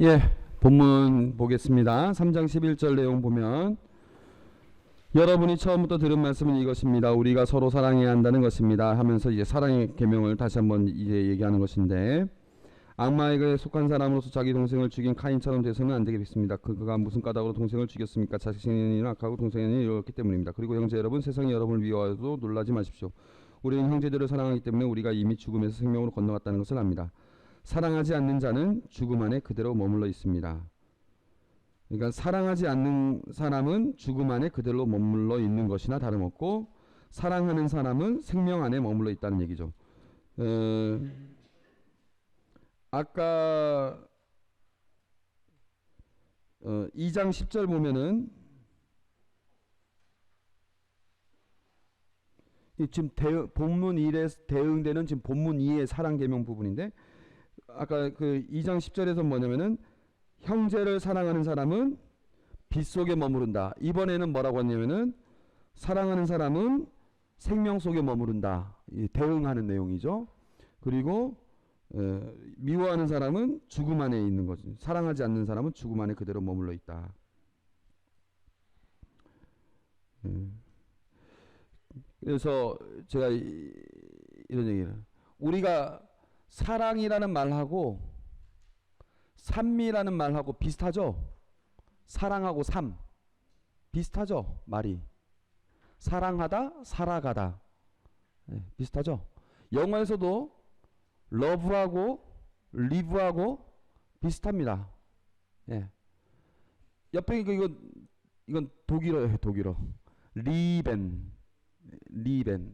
예, 본문 보겠습니다. 3장 11절 내용 보면 여러분이 처음부터 들은 말씀은 이것입니다. 우리가 서로 사랑해야 한다는 것입니다. 하면서 이제 사랑의 계명을 다시 한번 이제 얘기하는 것인데, 악마에게 속한 사람으로서 자기 동생을 죽인 카인처럼 돼서는 안 되겠습니다. 그가 무슨 까닭으로 동생을 죽였습니까? 자신이 악하고 동생이 이렇기 때문입니다. 그리고 형제 여러분, 세상이 여러분을 미워해도 놀라지 마십시오. 우리는 형제들을 사랑하기 때문에 우리가 이미 죽음에서 생명으로 건너갔다는 것을 압니다. 사랑하지 않는 자는 죽음 안에 그대로 머물러 있습니다. 그러니까 사랑하지 않는 사람은 죽음 안에 그대로 머물러 있는 것이나 다름없고, 사랑하는 사람은 생명 안에 머물러 있다는 얘기죠. 아까 2장 10절 보면은 지금 본문 1에 대응되는 지금 본문 2의 사랑 계명 부분인데, 아까 그 2장 10절에서 뭐냐면은 형제를 사랑하는 사람은 빛 속에 머무른다. 이번에는 뭐라고 했냐면은 사랑하는 사람은 생명 속에 머무른다. 대응하는 내용이죠. 그리고 미워하는 사람은 죽음 안에 있는 거지. 사랑하지 않는 사람은 죽음 안에 그대로 머물러 있다. 그래서 제가 이런 얘기를, 우리가 사랑이라는 말하고 삶이라는 말하고 비슷하죠? 사랑하고 삶 비슷하죠? 말이 사랑하다, 살아가다 비슷하죠? 영어에서도 러브하고 리브하고 비슷합니다. 예. 옆에 이건 독일어예요. 독일어. 리벤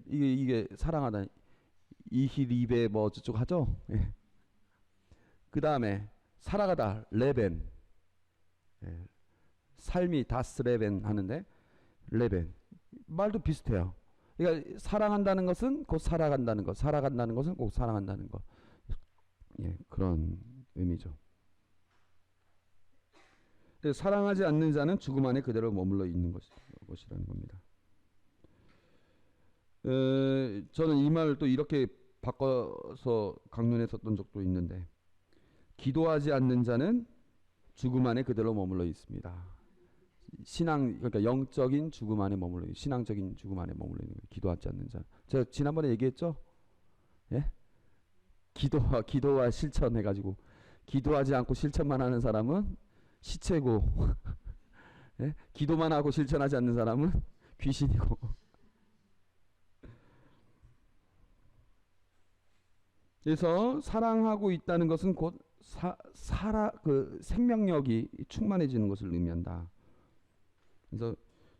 이게 사랑하다. 이히 리베 뭐 저쪽 하죠? 예. 그 다음에 살아가다 레벤. 예. 삶이 다스 레벤 하는데 레벤 말도 비슷해요. 그러니까 사랑한다는 것은 곧 살아간다는 것, 살아간다는 것은 꼭 사랑한다는 것. 예, 그런 의미죠. 사랑하지 않는 자는 죽음 안에 그대로 머물러 있는 것이라는 겁니다. 저는 이 말을 또 이렇게 바꿔서 강론했었던 적도 있는데, 기도하지 않는 자는 죽음 안에 그대로 머물러 있습니다. 그러니까 영적인 죽음 안에 머물러 있는, 신앙적인 죽음 안에 머물러 있는 거예요. 기도하지 않는 자. 제가 지난번에 얘기했죠. 예? 기도와 실천 해가지고, 기도하지 않고 실천만 하는 사람은 시체고, 예? 기도만 하고 실천하지 않는 사람은 귀신이고. 그래서 사랑하고 있다는 것은 곧 그 생명력이 충만해지는 것을 의미한다. 그래서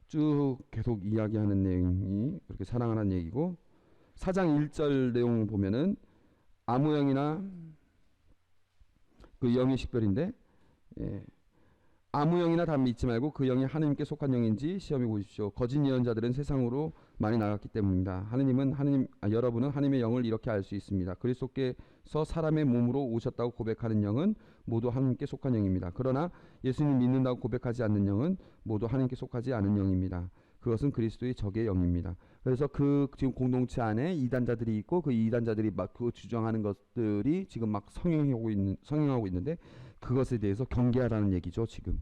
쭉 계속 이야기하는 내용이 그렇게 사랑하는 얘기고, 4장 1절 내용 보면은 아무 영이나 그 영의 식별인데, 예, 아무 영이나 다 믿지 말고 그 영이 하느님께 속한 영인지 시험해 보십시오. 거짓 예언자들은 세상으로 많이 나갔기 때문입니다. 여러분은 하나님의 영을 이렇게 알 수 있습니다. 그리스도께서 사람의 몸으로 오셨다고 고백하는 영은 모두 하나님께 속한 영입니다. 그러나 예수님 믿는다고 고백하지 않는 영은 모두 하나님께 속하지 않은 영입니다. 그것은 그리스도의 적의 영입니다. 그래서 그 지금 공동체 안에 이단자들이 있고, 그 이단자들이 막 그 주장하는 것들이 지금 막 성행하고 있는데, 그것에 대해서 경계하라는 얘기죠. 지금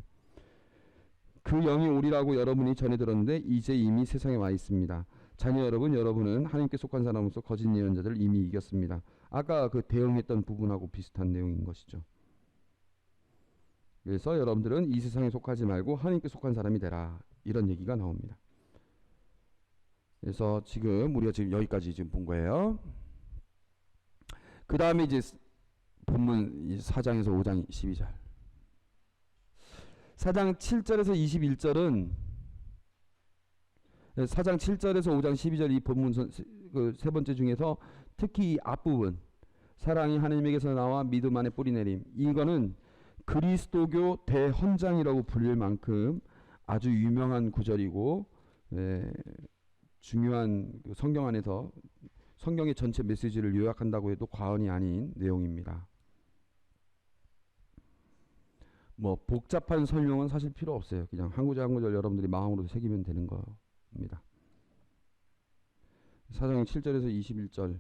그 영이 오리라고 여러분이 전해 들었는데 이제 이미 세상에 와 있습니다. 자녀 여러분, 여러분은 하나님께 속한 사람으로서 거짓 예언자들을 이미 이겼습니다. 아까 그 대응했던 부분하고 비슷한 내용인 것이죠. 그래서 여러분들은 이 세상에 속하지 말고 하나님께 속한 사람이 되라, 이런 얘기가 나옵니다. 그래서 우리가 지금 여기까지 지금 본 거예요. 그 다음에 이제 본문 4장에서 5장 12절. 4장 7절에서 21절은 4장 7절에서 5장 12절 이 본문 그 세 번째 중에서 특히 이 앞부분, 사랑이 하나님에게서 나와 믿음 안에 뿌리내림, 이거는 그리스도교 대헌장이라고 불릴 만큼 아주 유명한 구절이고, 중요한 성경 안에서 성경의 전체 메시지를 요약한다고 해도 과언이 아닌 내용입니다. 뭐 복잡한 설명은 사실 필요 없어요. 그냥 한 구절 한 구절 여러분들이 마음으로 새기면 되는 겁니다. 4장 7절에서 21절.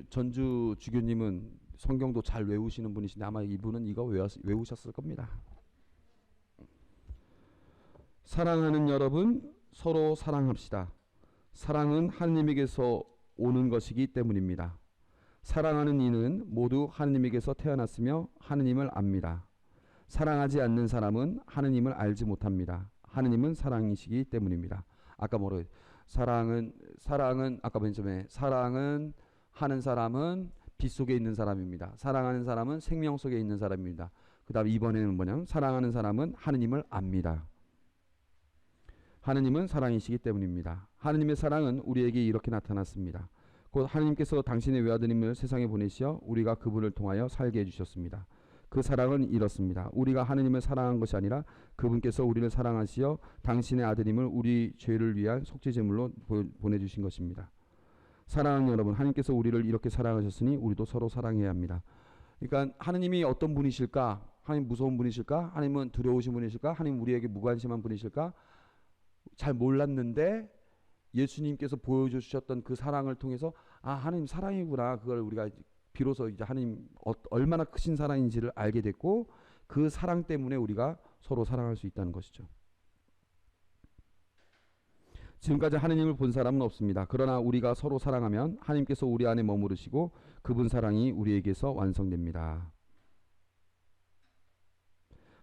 전주 주교님은 성경도 잘 외우시는 분이신데 아마 이분은 이거 외우셨을 겁니다. 사랑하는 여러분, 서로 사랑합시다. 사랑은 하느님에게서 오는 것이기 때문입니다. 사랑하는 이는 모두 하느님에게서 태어났으며 하느님을 압니다. 사랑하지 않는 사람은 하느님을 알지 못합니다. 하느님은 사랑이시기 때문입니다. 아까 뭐로 사랑은 아까 맨 처음에 사랑은 하는 사람은 빛 속에 있는 사람입니다. 사랑하는 사람은 생명 속에 있는 사람입니다. 그 다음 이번에는 뭐냐면 사랑하는 사람은 하느님을 압니다. 하느님은 사랑이시기 때문입니다. 하느님의 사랑은 우리에게 이렇게 나타났습니다. 곧 하느님께서 당신의 외아드님을 세상에 보내시어 우리가 그분을 통하여 살게 해주셨습니다. 그 사랑은 이렇습니다. 우리가 하느님을 사랑한 것이 아니라 그분께서 우리를 사랑하시어 당신의 아드님을 우리 죄를 위한 속죄제물로 보내주신 것입니다. 사랑하는 여러분, 하느님께서 우리를 이렇게 사랑하셨으니 우리도 서로 사랑해야 합니다. 그러니까 하느님이 어떤 분이실까? 하느님 무서운 분이실까? 하느님은 두려우신 분이실까? 하느님 우리에게 무관심한 분이실까? 잘 몰랐는데 예수님께서 보여주셨던 그 사랑을 통해서 아, 하느님 사랑이구나. 그걸 우리가 비로소 이제 하느님 얼마나 크신 사랑인지를 알게 됐고 그 사랑 때문에 우리가 서로 사랑할 수 있다는 것이죠. 지금까지 하느님을 본 사람은 없습니다. 그러나 우리가 서로 사랑하면 하느님께서 우리 안에 머무르시고 그분 사랑이 우리에게서 완성됩니다.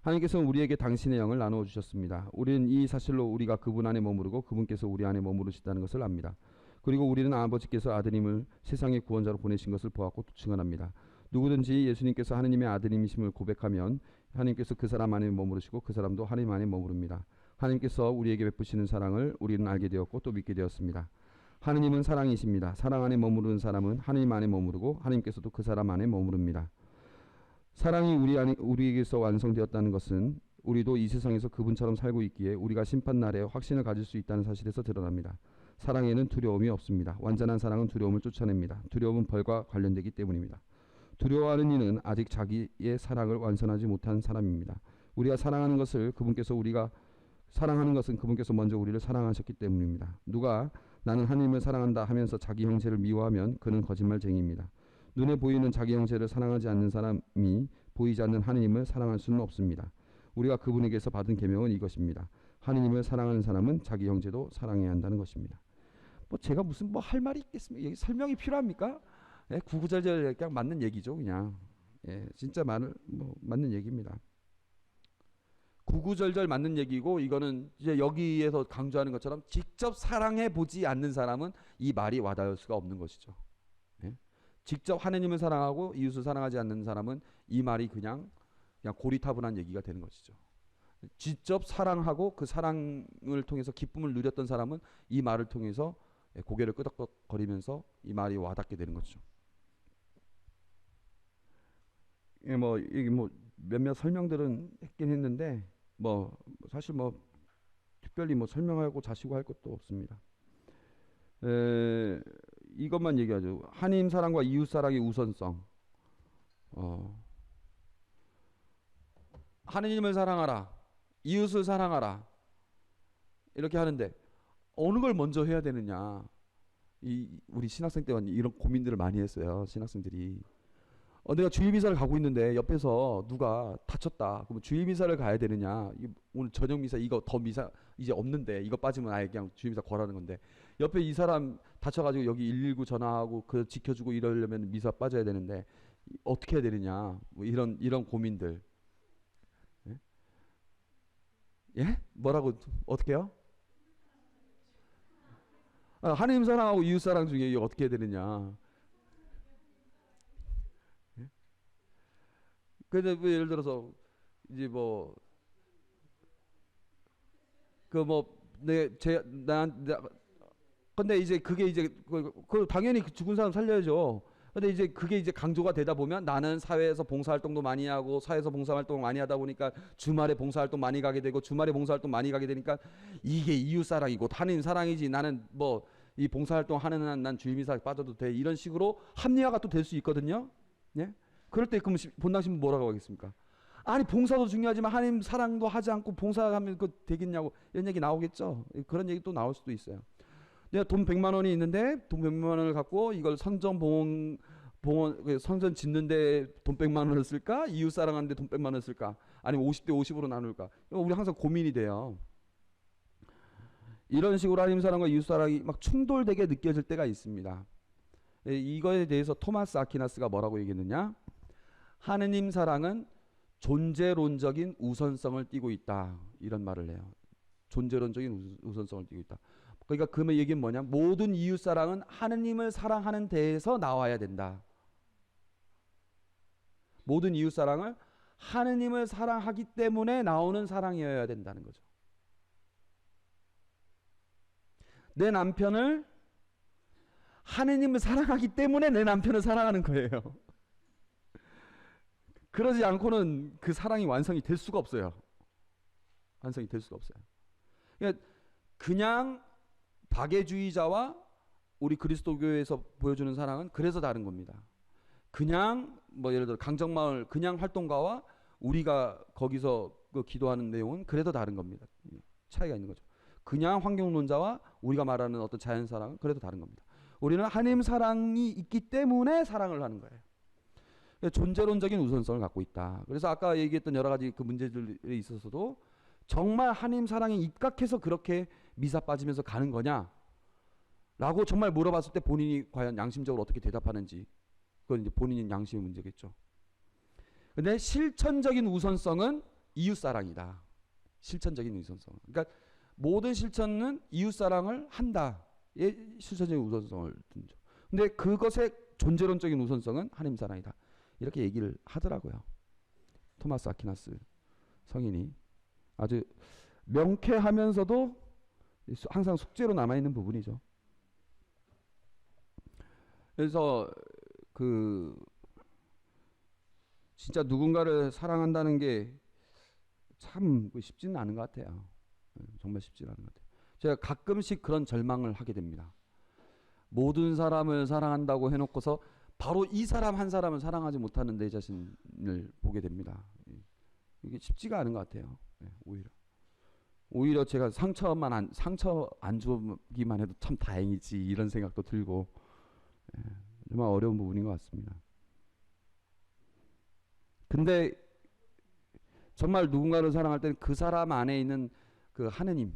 하나님께서는 우리에게 당신의 영을 나누어 주셨습니다. 우리는 이 사실로 우리가 그분 안에 머무르고 그분께서 우리 안에 머무르시다는 것을 압니다. 그리고 우리는 아버지께서 아드님을 세상의 구원자로 보내신 것을 보았고 또 증언합니다. 누구든지 예수님께서 하느님의 아드님이심을 고백하면 하나님께서 그 사람 안에 머무르시고 그 사람도 하나님 안에 머무릅니다. 하나님께서 우리에게 베푸시는 사랑을 우리는 알게 되었고 또 믿게 되었습니다. 하느님은 사랑이십니다. 사랑 안에 머무르는 사람은 하느님 안에 머무르고 하나님께서도 그 사람 안에 머무릅니다. 사랑이 우리에게서 완성되었다는 것은 우리도 이 세상에서 그분처럼 살고 있기에 우리가 심판날에 확신을 가질 수 있다는 사실에서 드러납니다. 사랑에는 두려움이 없습니다. 완전한 사랑은 두려움을 쫓아냅니다. 두려움은 벌과 관련되기 때문입니다. 두려워하는 이는 아직 자기의 사랑을 완성하지 못한 사람입니다. 우리가 사랑하는 것은 그분께서 먼저 우리를 사랑하셨기 때문입니다. 누가 나는 하나님을 사랑한다 하면서 자기 형제를 미워하면 그는 거짓말쟁이입니다. 눈에 보이는 자기 형제를 사랑하지 않는 사람이 보이지 않는 하느님을 사랑할 수는 없습니다. 우리가 그분에게서 받은 계명은 이것입니다. 하느님을 사랑하는 사람은 자기 형제도 사랑해야 한다는 것입니다. 뭐 제가 무슨 뭐 할 말이 있겠습니까? 여기 설명이 필요합니까? 예, 구구절절 그냥 맞는 얘기죠, 그냥. 예, 진짜 맞는 얘기입니다. 구구절절 맞는 얘기고 이거는 이제 여기에서 강조하는 것처럼 직접 사랑해 보지 않는 사람은 이 말이 와닿을 수가 없는 것이죠. 예? 직접 하느님을 사랑하고 이웃을 사랑하지 않는 사람은 이 말이 그냥 고리타분한 얘기가 되는 것이죠. 직접 사랑하고 그 사랑을 통해서 기쁨을 누렸던 사람은 이 말을 통해서 고개를 끄덕거리면서 이 말이 와닿게 되는 거죠. 이게 몇몇 설명들은 했긴 했는데 사실 특별히 설명하고 자시고 할 것도 없습니다. 이것만 얘기하죠. 하나님 사랑과 이웃 사랑의 우선성. 하느님을 사랑하라, 이웃을 사랑하라 이렇게 하는데 어느 걸 먼저 해야 되느냐. 우리 신학생 때 이런 고민들을 많이 했어요. 신학생들이. 내가 주일미사를 가고 있는데 옆에서 누가 다쳤다. 그러면 주일미사를 가야 되느냐. 오늘 저녁미사 이거 더 미사 이제 없는데 이거 빠지면 아예 그냥 주일미사 거라는 건데 옆에 이 사람 다쳐가지고 여기 119 전화하고 그 지켜주고 이러려면 미사 빠져야 되는데 어떻게 해야 되느냐. 이런 고민들. 예? 뭐라고 어떻게 해요? 하나님 사랑하고 이웃 사랑 중에 어떻게 해야 되느냐. 근데 예를 들어서 이제 근데 이제 그게 이제 당연히 죽은 사람 살려야죠. 근데 이제 그게 이제 강조가 되다 보면 나는 사회에서 봉사활동도 많이 하고 사회에서 봉사활동 많이 하다 보니까 주말에 봉사활동 많이 가게 되고 주말에 봉사활동 많이 가게 되니까 이게 이웃사랑이고 하느님 사랑이지 나는 이 봉사활동 하는 한 난 주일미사 빠져도 돼 이런 식으로 합리화가 또 될 수 있거든요. 예? 그럴 때 그럼 본당 신부 뭐라고 하겠습니까? 아니 봉사도 중요하지만 하나님 사랑도 하지 않고 봉사하면 그 되겠냐고 이런 얘기 나오겠죠. 그런 얘기 또 나올 수도 있어요. 내가 돈 100만 원이 있는데 돈 100만 원을 갖고 이걸 선전 봉헌 성전 짓는데 돈 100만 원을 쓸까? 이웃 사랑하는데 돈 100만 원을 쓸까? 아니면 50대 50으로 나눌까? 이거 우리 항상 고민이 돼요. 이런 식으로 하나님 사랑과 이웃 사랑이 막 충돌되게 느껴질 때가 있습니다. 이거에 대해서 토마스 아퀴나스가 뭐라고 얘기했느냐? 하느님 사랑은 존재론적인 우선성을 띠고 있다, 이런 말을 해요. 존재론적인 우선성을 띠고 있다. 그러니까 그 얘기는 뭐냐? 모든 이웃 사랑은 하느님을 사랑하는 데에서 나와야 된다. 모든 이웃 사랑을 하느님을 사랑하기 때문에 나오는 사랑이어야 된다는 거죠. 내 남편을 하느님을 사랑하기 때문에 내 남편을 사랑하는 거예요. 그러지 않고는 그 사랑이 완성이 될 수가 없어요. 완성이 될 수가 없어요. 그러니까 그냥 박애주의자와 우리 그리스도교에서 보여주는 사랑은 그래서 다른 겁니다. 그냥 뭐 예를 들어 강정마을 그냥 활동가와 우리가 거기서 그 기도하는 내용은 그래도 다른 겁니다. 차이가 있는 거죠. 그냥 환경론자와 우리가 말하는 어떤 자연 사랑은 그래도 다른 겁니다. 우리는 하나님 사랑이 있기 때문에 사랑을 하는 거예요. 존재론적인 우선성을 갖고 있다. 그래서 아까 얘기했던 여러 가지 그 문제들에 있어서도 정말 하나님 사랑에 입각해서 그렇게 미사 빠지면서 가는 거냐? 라고 정말 물어봤을 때 본인이 과연 양심적으로 어떻게 대답하는지, 그건 이제 본인의 양심의 문제겠죠. 근데 실천적인 우선성은 이웃사랑이다. 실천적인 우선성. 그러니까 모든 실천은 이웃사랑을 한다. 예, 실천적인 우선성을 둔죠. 근데 그것의 존재론적인 우선성은 하나님 사랑이다. 이렇게 얘기를 하더라고요. 토마스 아퀴나스 성인이 아주 명쾌하면서도 항상 숙제로 남아있는 부분이죠. 그래서 그 진짜 누군가를 사랑한다는 게 참 쉽지는 않은 것 같아요. 정말 쉽지는 않은 것 같아요. 제가 가끔씩 그런 절망을 하게 됩니다. 모든 사람을 사랑한다고 해놓고서 바로 이 사람 한 사람을 사랑하지 못하는 내 자신을 보게 됩니다. 이게 쉽지가 않은 것 같아요. 오히려 제가 상처 안 주기만 해도 참 다행이지, 이런 생각도 들고 정말 어려운 부분인 것 같습니다. 근데 정말 누군가를 사랑할 때는 그 사람 안에 있는 그 하느님,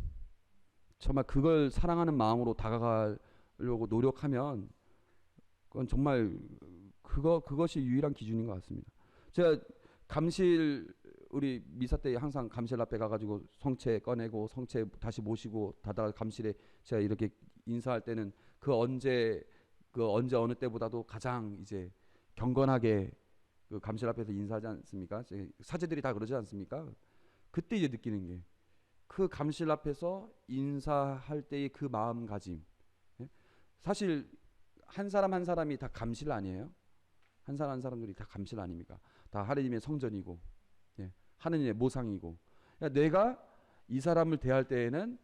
정말 그걸 사랑하는 마음으로 다가가려고 노력하면 그건 정말 그것이 유일한 기준인 것 같습니다. 제가 감실 우리 미사 때 항상 감실 앞에 가가지고 성체 꺼내고 성체 다시 모시고 다다 감실에 제가 이렇게 인사할 때는 그 언제 어느 때보다도 가장 이제 경건하게 그 감실 앞에서 인사하지 않습니까? 사제들이 다 그러지 않습니까? 그때 이제 느끼는 게 그 감실 앞에서 인사할 때의 그 마음가짐. 사실 한 사람 한 사람이 다 감실 아니에요? 한 사람 한 사람들이 다 감실 아닙니까? 다 하느님의 성전이고, 하느님의 모상이고. 그러니까 내가 이 사람을 대할 때에는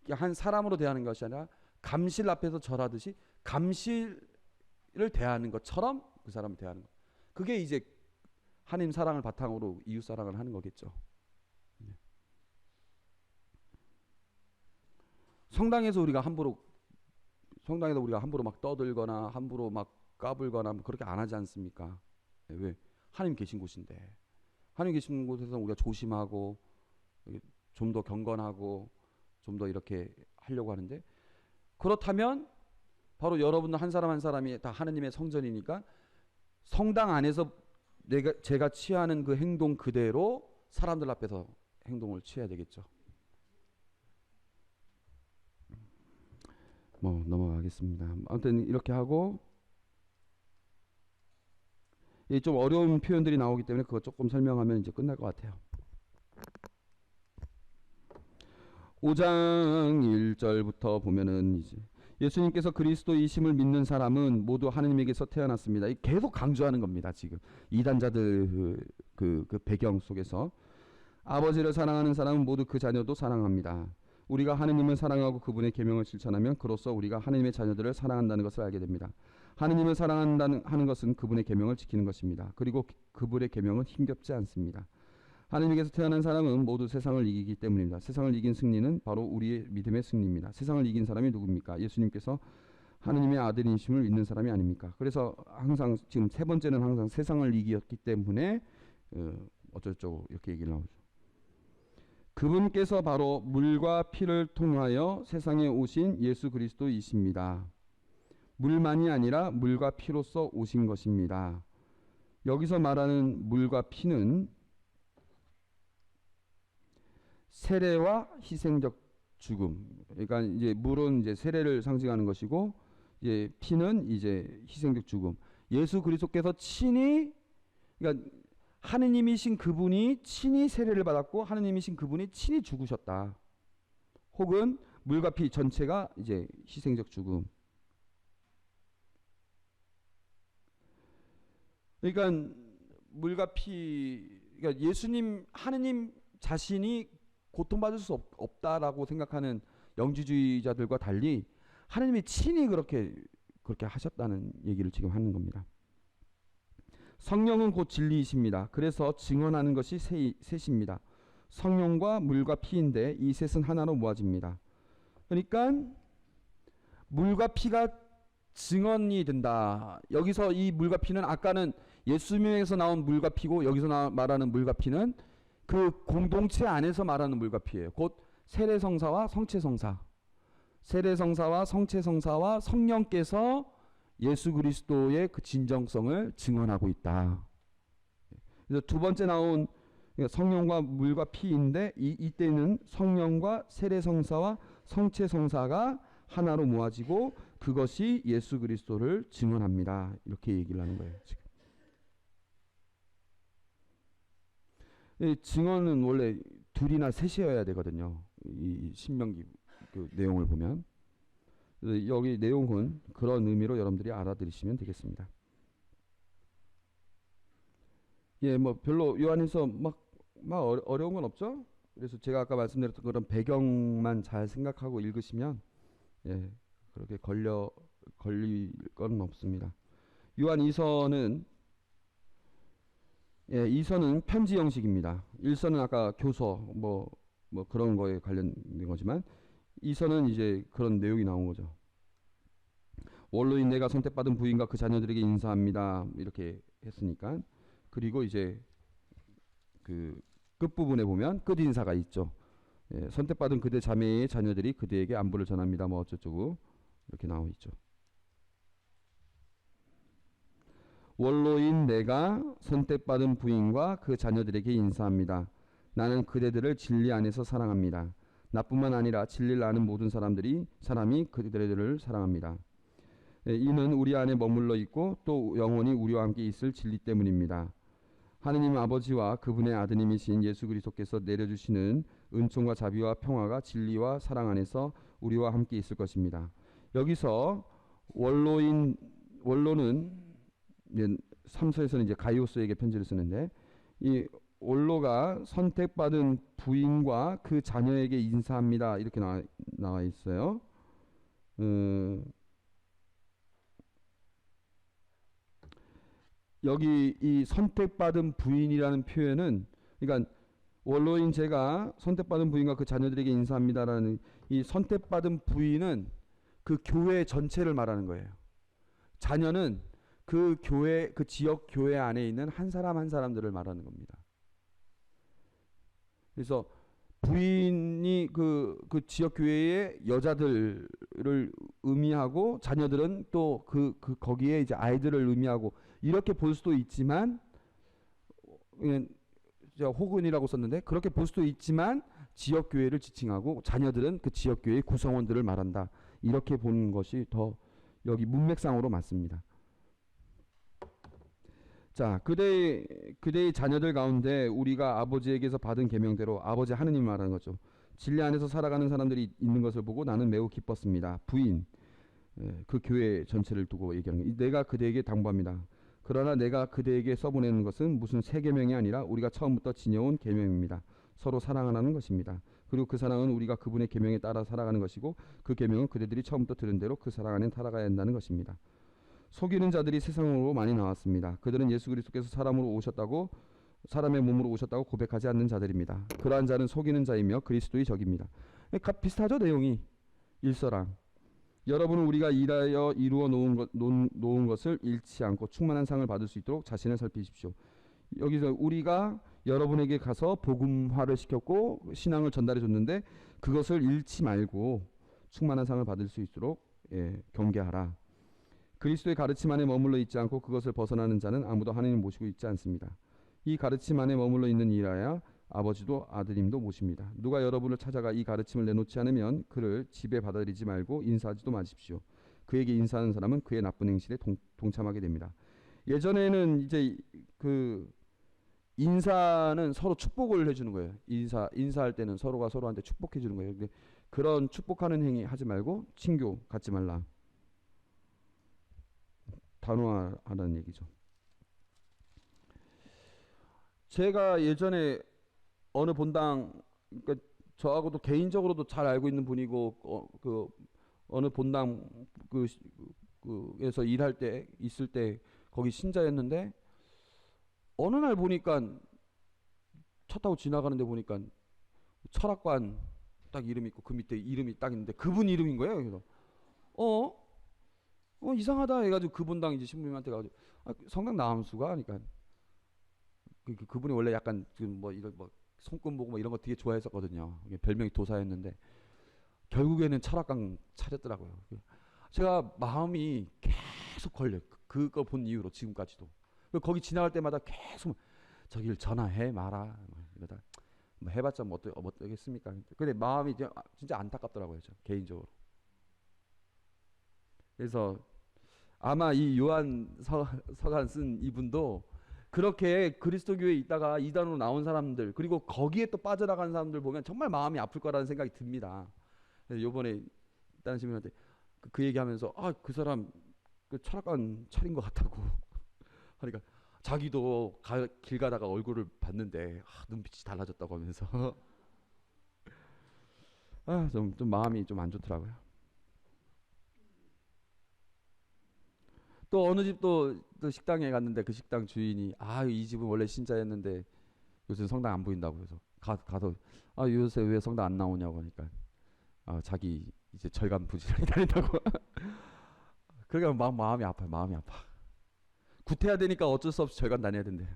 한 사람으로 대하는 것이 아니라 감실 앞에서 절하듯이 감실을 대하는 것처럼 그 사람을 대하는 것. 그게 이제 하나님 사랑을 바탕으로 이웃 사랑을 하는 거겠죠. 성당에서 우리가 함부로 막 떠들거나 함부로 막 까불거나 그렇게 안 하지 않습니까? 왜? 하나님 계신 곳인데. 하나님 계신 곳에서 우리가 조심하고 좀 더 경건하고 좀 더 이렇게 하려고 하는데, 그렇다면 바로 여러분 한 사람 한 사람이 다 하나님의 성전이니까 성당 안에서 제가 취하는 그 행동 그대로 사람들 앞에서 행동을 취해야 되겠죠. 뭐 넘어가겠습니다. 아무튼 이렇게 하고, 좀 어려운 표현들이 나오기 때문에 그거 조금 설명하면 이제 끝날 것 같아요. 5장 1절부터 보면은 이제 예수님께서 그리스도이심을 믿는 사람은 모두 하느님에게서 태어났습니다. 계속 강조하는 겁니다. 지금 이단자들 그 배경 속에서 아버지를 사랑하는 사람은 모두 그 자녀도 사랑합니다. 우리가 하느님을 사랑하고 그분의 계명을 실천하면 그로써 우리가 하느님의 자녀들을 사랑한다는 것을 알게 됩니다. 하느님을 사랑한다는 하는 것은 그분의 계명을 지키는 것입니다. 그리고 그분의 계명은 힘겹지 않습니다. 하느님께서 태어난 사람은 모두 세상을 이기기 때문입니다. 세상을 이긴 승리는 바로 우리의 믿음의 승리입니다. 세상을 이긴 사람이 누굽니까? 예수님께서 하느님의 아들이심을 믿는 사람이 아닙니까? 그래서 항상 지금 세 번째는 항상 세상을 이기었기 때문에 어쩌고저쩌고 이렇게 얘기를 나오죠. 그분께서 바로 물과 피를 통하여 세상에 오신 예수 그리스도이십니다. 물만이 아니라 물과 피로써 오신 것입니다. 여기서 말하는 물과 피는 세례와 희생적 죽음. 그러니까 이제 물은 이제 세례를 상징하는 것이고, 이제 피는 이제 희생적 죽음. 예수 그리스도께서 친히, 그러니까 하느님이신 그분이 친히 세례를 받았고 하느님이신 그분이 친히 죽으셨다. 혹은 물과 피 전체가 이제 희생적 죽음. 그러니까 물과 피, 그러니까 예수님, 하느님 자신이 고통받을 수 없다라고 생각하는 영지주의자들과 달리 하느님이 친히 그렇게 하셨다는 얘기를 지금 하는 겁니다. 성령은 곧 진리이십니다. 그래서 증언하는 것이 셋입니다. 성령과 물과 피인데 이 셋은 하나로 모아집니다. 그러니까 물과 피가 증언이 된다. 여기서 이 물과 피는 아까는 예수님에서 나온 물과 피고, 여기서 말하는 물과 피는 그 공동체 안에서 말하는 물과 피예요. 곧 세례성사와 성체성사. 세례성사와 성체성사와 성령께서 예수 그리스도의 그 진정성을 증언하고 있다. 그래서 두 번째 나온 성령과 물과 피인데 이때는 성령과 세례성사와 성체성사가 하나로 모아지고 그것이 예수 그리스도를 증언합니다. 이렇게 얘기를 하는 거예요. 지금. 증언은 원래 둘이나 셋이어야 되거든요. 이 신명기 그 내용을 보면. 여기 내용은 그런 의미로 여러분들이 알아들으시면 되겠습니다. 예, 뭐 별로 요한에서 막 어려운 건 없죠. 그래서 제가 아까 말씀드렸던 그런 배경만 잘 생각하고 읽으시면 예, 그렇게 걸릴 건 없습니다. 요한 2서는 예, 2서는 편지 형식입니다. 1서는 아까 교서 뭐 그런 거에 관련된 거지만 2서는 이제 그런 내용이 나온 거죠. 원로인 내가 선택받은 부인과 그 자녀들에게 인사합니다. 이렇게 했으니까. 그리고 이제 그 끝부분에 보면 끝인사가 있죠. 예, 선택받은 그대 자매의 자녀들이 그대에게 안부를 전합니다. 뭐 어쩌고저쩌고 이렇게 나와 있죠. 원로인 내가 선택받은 부인과 그 자녀들에게 인사합니다. 나는 그대들을 진리 안에서 사랑합니다. 나뿐만 아니라 진리를 아는 모든 사람이 그들을 사랑합니다. 이는 우리 안에 머물러 있고 또 영원히 우리와 함께 있을 진리 때문입니다. 하느님 아버지와 그분의 아드님이신 예수 그리스도께서 내려주시는 은총과 자비와 평화가 진리와 사랑 안에서 우리와 함께 있을 것입니다. 여기서 원로는 3서에서는 이제 가이오스에게 편지를 쓰는데, 이 원로가 선택받은 부인과 그 자녀에게 인사합니다. 이렇게 나와 있어요. 여기 이 선택받은 부인이라는 표현은, 그러니까 원로인 제가 선택받은 부인과 그 자녀들에게 인사합니다라는 이 선택받은 부인은 그 교회 전체를 말하는 거예요. 자녀는 그 교회, 그 지역 교회 안에 있는 한 사람 한 사람들을 말하는 겁니다. 그래서 부인이 그 지역 교회의 여자들을 의미하고 자녀들은 또 거기에 이제 아이들을 의미하고 이렇게 볼 수도 있지만, 호근이라고 썼는데 그렇게 볼 수도 있지만 지역 교회를 지칭하고 자녀들은 그 지역 교회의 구성원들을 말한다. 이렇게 보는 것이 더 여기 문맥상으로 맞습니다. 자, 그대의 자녀들 가운데 우리가 아버지에게서 받은 계명대로, 아버지 하느님 말하는 거죠. 진리 안에서 살아가는 사람들이 있는 것을 보고 나는 매우 기뻤습니다. 부인, 그 교회 전체를 두고 얘기하는 거예요. 내가 그대에게 당부합니다. 그러나 내가 그대에게 써보내는 것은 무슨 새 계명이 아니라 우리가 처음부터 지녀온 계명입니다. 서로 사랑하라는 것입니다. 그리고 그 사랑은 우리가 그분의 계명에 따라 살아가는 것이고, 그 계명은 그대들이 처음부터 들은 대로 그 사랑 안에 살아가야 한다는 것입니다. 속이는 자들이 세상으로 많이 나왔습니다. 그들은 예수 그리스도께서 사람의 몸으로 오셨다고 고백하지 않는 자들입니다. 그러한 자는 속이는 자이며 그리스도의 적입니다. 비슷하죠, 내용이. 1서랑. 여러분은 우리가 일하여 이루어 놓은 것을 잃지 않고 충만한 상을 받을 수 있도록 자신을 살피십시오. 여기서 우리가 여러분에게 가서 복음화를 시켰고 신앙을 전달해 줬는데 그것을 잃지 말고 충만한 상을 받을 수 있도록 경계하라. 그리스도의 가르침 안에 머물러 있지 않고 그것을 벗어나는 자는 아무도 하나님을 모시고 있지 않습니다. 이 가르침 안에 머물러 있는 이라야 아버지도 아드님도 모십니다. 누가 여러분을 찾아가 이 가르침을 내놓지 않으면 그를 집에 받아들이지 말고 인사하지도 마십시오. 그에게 인사하는 사람은 그의 나쁜 행실에 동참하게 됩니다. 예전에는 이제 그 인사는 서로 축복을 해주는 거예요. 인사할 때는 서로가 서로한테 축복해 주는 거예요. 근데 그런 축복하는 행위 하지 말고 친교 갖지 말라. 단호하라는 얘기죠. 제가 예전에 어느 본당, 그러니까 저하고도 개인적으로도 잘 알고 있는 분이고 그 어느 본당 그에서 일할 때 있을 때 거기 신자였는데 어느 날 보니까 차 타고 지나가는데 보니까 철학관 딱 이름 있고 그 밑에 이름이 딱 있는데 그분 이름인 거예요. 그래서 이상하다 해가지고 그 본당 이제 신부님한테 가가지고 성당 나함수가 하니까 그분이 원래 약간 뭐 이런 뭐 손금 보고 뭐 이런 거 되게 좋아했었거든요. 별명이 도사였는데 결국에는 철학관 차렸더라고요. 제가 마음이 계속 걸려요. 그거 본 이후로 지금까지도. 거기 지나갈 때마다 계속 저길 전화해 마라 이러다 뭐 해봤자 뭐 어떻겠습니까. 근데 마음이 진짜 안타깝더라고요. 저 개인적으로. 그래서 아마 이 요한 서간 쓴 이분도 그렇게 그리스도교회에 있다가 이단으로 나온 사람들 그리고 거기에 또 빠져나간 사람들 보면 정말 마음이 아플 거라는 생각이 듭니다. 그래서 요번에 다른 시민한테 그 얘기하면서 그 사람 그 철학관 차린 것 같다고 하니까 자기도 길 가다가 얼굴을 봤는데 눈빛이 달라졌다고 하면서 좀 마음이 좀 안 좋더라고요. 또 어느 집도 또 식당에 갔는데 그 식당 주인이 이 집은 원래 신자였는데 요새 성당 안 보인다고 해서 가서 요새 왜 성당 안 나오냐고 하니까 자기 이제 절간 부지런히 다닌다고. 그러니까 마음이 아파요. 마음이 아파. 구태야 되니까 어쩔 수 없이 절간 다녀야 된대.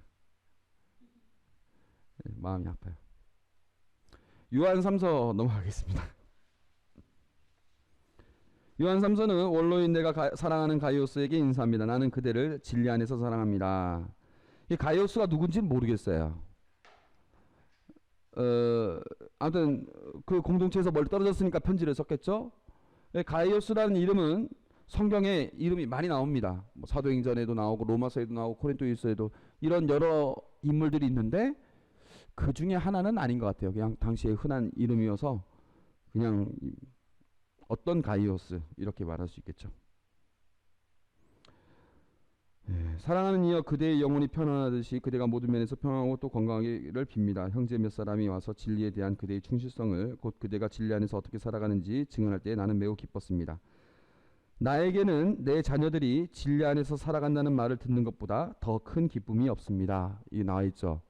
마음이 아파요. 요한 3서 넘어가겠습니다. 요한 3서는 원로인 내가 사랑하는 가이오스에게 인사합니다. 나는 그대를 진리 안에서 사랑합니다. 이 가이오스가 누군지는 모르겠어요. 아무튼 그 공동체에서 멀리 떨어졌으니까 편지를 썼겠죠. 가이오스라는 이름은 성경에 이름이 많이 나옵니다. 뭐 사도행전에도 나오고 로마서에도 나오고 고린도일서에도 이런 여러 인물들이 있는데 그 중에 하나는 아닌 것 같아요. 그냥 당시에 흔한 이름이어서 그냥 어떤 가이오스 이렇게 말할 수 있겠죠. 사랑하는 이여 그대의 영혼이 편안하듯이 그대가 모든 면에서 평안하고 또 건강하기를 빕니다. 형제 몇 사람이 와서 진리에 대한 그대의 충실성을 곧 그대가 진리 안에서 어떻게 살아가는지 증언할 때 나는 매우 기뻤습니다. 나에게는 내 자녀들이 진리 안에서 살아간다는 말을 듣는 것보다 더 큰 기쁨이 없습니다. 이 나와 있죠.